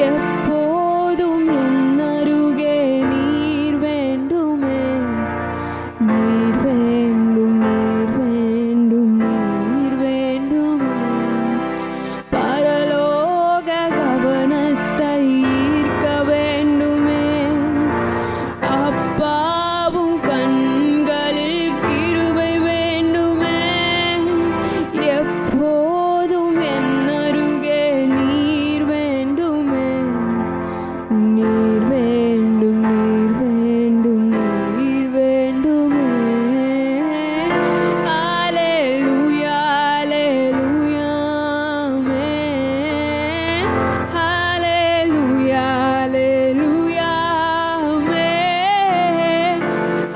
எப்போதும் என் அருகே நீர் வேண்டுமே, நீர் வேண்டும், நீர் வேண்டும், நீர் வேண்டுமே. பரலோக கவனத்தை ஈர்க்க வேண்டுமே, அப்பாவும் கண்களில் கிருபை வேண்டுமே. எப்போதும் என் அருகே நீர் வேண்டுமே, நீர் வேண்டும், நீர் வேண்டும், நீர் வேண்டுமே. ஹல்லேலூயா, ஹல்லேலூயா, ஆமென். ஹல்லேலூயா, ஹல்லேலூயா, ஆமென்.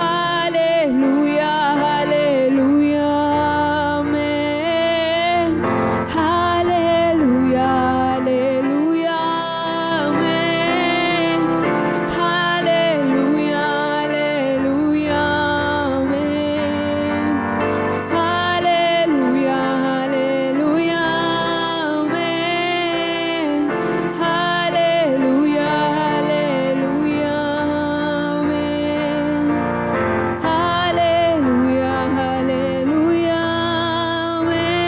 ஹல்லேலூயா, ஹல்லேலூயா, ஆமென். ஹல்லேலூயா, ஹல்லேலூயா, ஆமென். ஹல்லேலூயா, ஹல்லேலூயா, ஆமென். ஹல்லேலூயா, ஹல்லேலூயா, ஆமென். ஹல்லேலூயா, ஹல்லேலூயா, ஆமென். ஹல்லேலூயா, ஹல்லேலூயா, ஆமென்.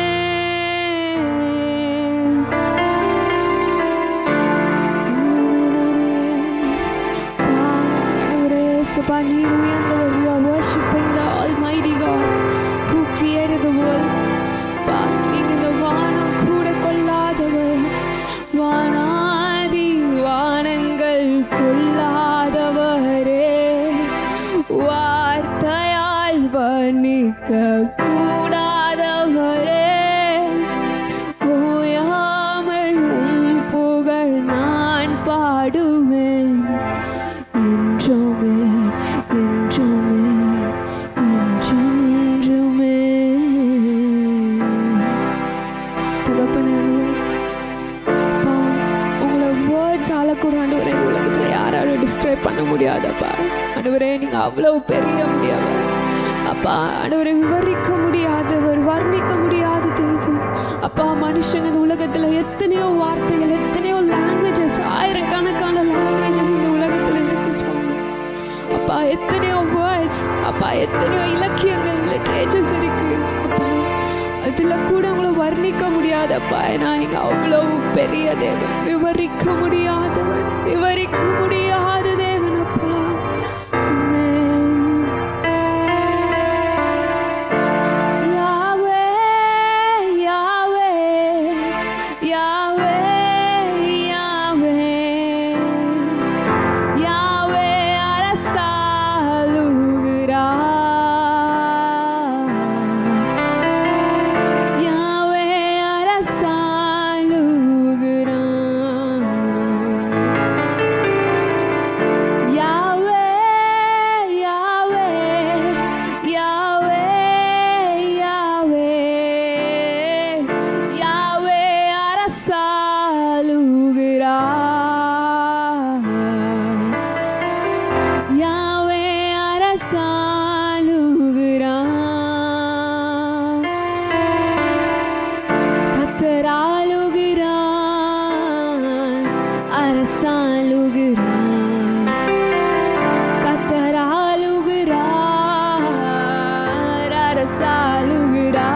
நீர் உயர்ந்தவர். We are worshiping the Almighty God who created the world. நீங்க இந்த வானம் கூட கொள்ளாதவர், வானாதி வானங்கள் கொள்ளாதவரே, வார்த்தையால் வர்ணிக்க கூடாதவரே, ஓயாமல் உம் புகழ் நான் பாடுவேன் என்றுமே, என்றுமே, என்றென்றுமே. தகப்பனே, அப்பா, உங்களை வேர்ட்ஸால கூட ஆண்டவரே இந்த உலகத்தில் யாராலும் டிஸ்கிரைப் பண்ண முடியாதப்பா. ஆண்டவரே, நீங்கள் அவ்வளவு பெரிய முடியாதவர் அப்பா. ஆண்டவரை விவரிக்க முடியாதவர், வர்ணிக்க முடியாத தெய்வம் அப்பா. மனுஷங்க இந்த உலகத்தில் எத்தனையோ வார்த்தைகள், எத்தனையோ லாங்குவேஜஸ், ஆயிரக்கணக்கான லாங்குவேஜஸ் இந்த உலகத்தில் இருக்கு சுவாமி அப்பா. எத்தனையோ வேர்ட்ஸ் அப்பா, எத்தனையோ இலக்கியங்கள், லிட்ரேச்சர்ஸ் இருக்கு அப்பா. அதில் கூட உங்களை வர்ணிக்க முடியாதப்பா. ஏன்னா நீங்கள் அவ்வளவு பெரிய தேவன், விவரிக்க முடியாதவன், விவரிக்க முடியாத தேவன் அப்பா. ஆமென். யாவே, யாவே, யாவே, யாவே, யாவே அரசாளுகிறார், யாவே அரசாளுகிறார், யாவே, யாவே, யாவே, யாவே, யாவே அரசாளுகிறார், யாவே அரசாளுகிறார். கர்த்தர் ஆளுகிறார், அரசாளுகிறார். கர்த்தர் ஆளுகிறார், அரசாளுகிறார்.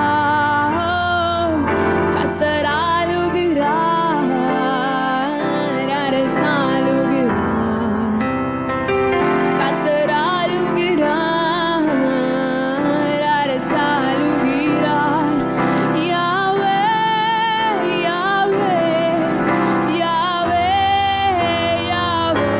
கர்த்தர் ஆளுகிறார், அரசாளுகிறார். கர்த்தர் ஆளுகிறார், அரசாளுகிறார். யாவே, யாவே, யாவே, யாவே,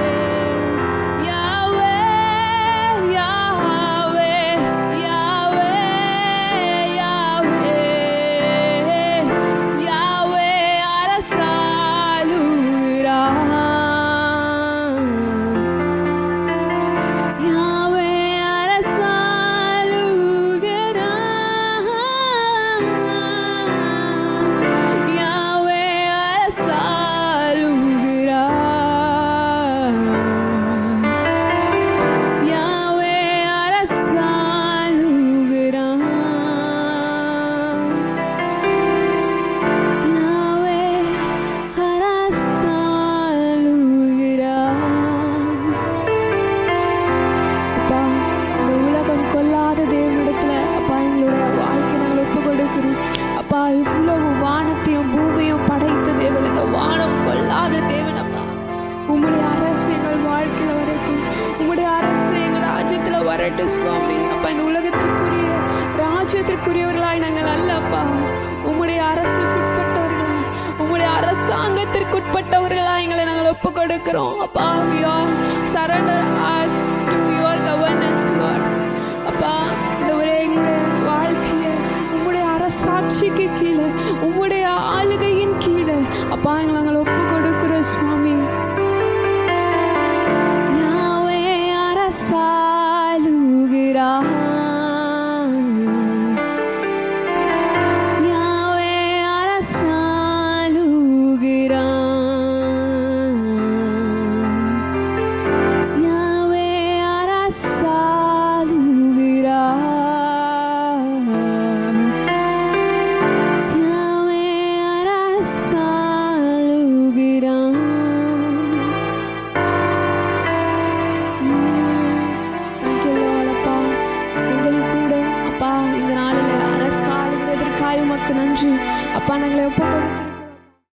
வரட்டும் சுவாமி. அப்பா, இந்த உலகத்திற்குரிய ராஜ்யத்திற்குரியவர்களாய் நாங்கள் அல்லப்பா, உம்முடைய அரசுக்குட்பட்டவர்களாய், உம்முடைய அரசாங்கத்திற்குட்பட்டவர்களாய் எங்களை நாங்கள் ஒப்பு கொடுக்கிறோம் அப்பா. we all surrender us to your governance Lord. அப்பா, இந்த ஒரே எங்களுடைய வாழ்க்கையை உம்முடைய அரசாட்சிக்கு கீழே, உம்முடைய ஆளுகையின் கீழே அப்பா எங்களை நாங்கள் ஒப்பு கொடுக்கிறோம் சுவாமி. யாவே அரசாளுகிறார், யாவே அரசாளுகிறார், யாவே அரசாளுகிறார், யாவே அரசாளுகிறார். Thank you Lord. அப்பா, எங்களுக்கு கூட அப்பா இந்த நாளில் அரசாளுகிறதற்காக உமக்கு நன்றி அப்பா. நாங்களை ஒப்பு கொடுத்து